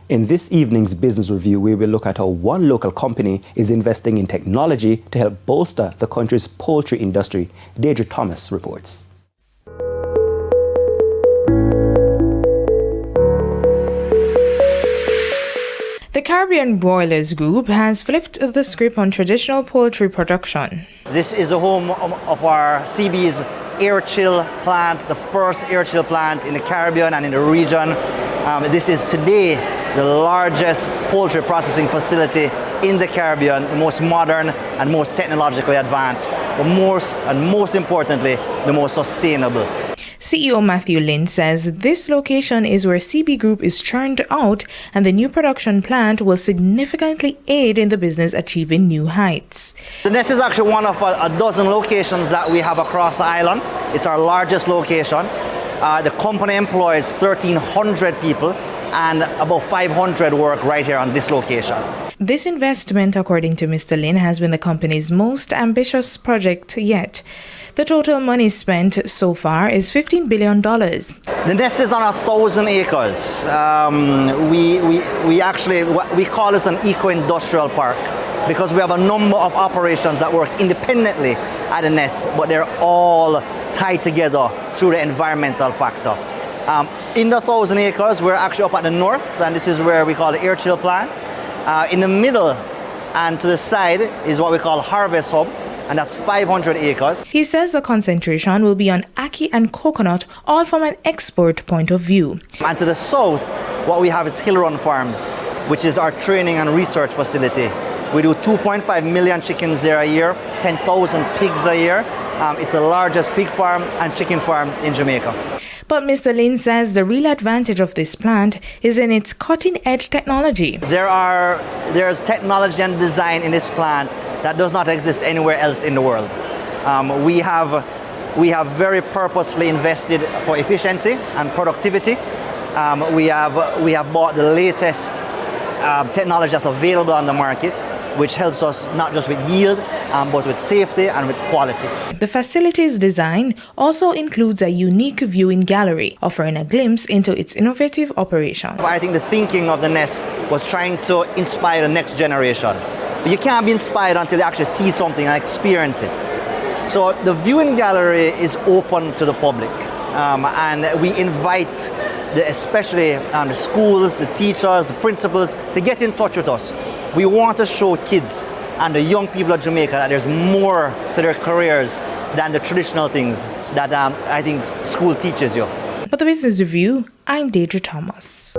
In this evening's business review, we will look at how one local company is investing in technology to help bolster the country's poultry industry. Deirdre Thomas reports. The Caribbean Broilers Group has flipped the script on traditional poultry production. This is the home of our CB's air chill plant, the first air chill plant in the Caribbean and in the region. This is today the largest poultry processing facility in the Caribbean, the most modern and most technologically advanced, but most importantly, the most sustainable. CEO Matthew Lynn says this location is where CB Group is churned out, and the new production plant will significantly aid in the business achieving new heights. The nest is actually one of a dozen locations that we have across the island. It's our largest location. The company employs 1,300 people, and about 500 work right here on this location. This investment, according to Mr. Lin, has been the company's most ambitious project yet. The total money spent so far is $15 billion. The nest is on 1,000 acres. We call this an eco-industrial park because we have a number of operations that work independently at the nest, but they're all tied together through the environmental factor. In the 1,000 acres, we're actually up at the north, and this is where we call the air chill plant. In the middle and to the side is what we call harvest hub, and that's 500 acres. He says the concentration will be on ackee and coconut, all from an export point of view. And to the south, what we have is Hill Run Farms, which is our training and research facility. We do 2.5 million chickens there a year, 10,000 pigs a year. It's the largest pig farm and chicken farm in Jamaica. But Mr. Lin says the real advantage of this plant is in its cutting-edge technology. There's technology and design in this plant that does not exist anywhere else in the world. We have very purposefully invested for efficiency and productivity. We have bought the latest technology that's available on the market, which helps us not just with yield, but with safety and with quality. The facility's design also includes a unique viewing gallery, offering a glimpse into its innovative operation. I think the thinking of the nest was trying to inspire the next generation. But you can't be inspired until you actually see something and experience it. So the viewing gallery is open to the public, and we invite especially the schools, the teachers, the principals to get in touch with us. We want to show kids and the young people of Jamaica that there's more to their careers than the traditional things that I think school teaches you. For the Business Review, I'm Deirdre Thomas.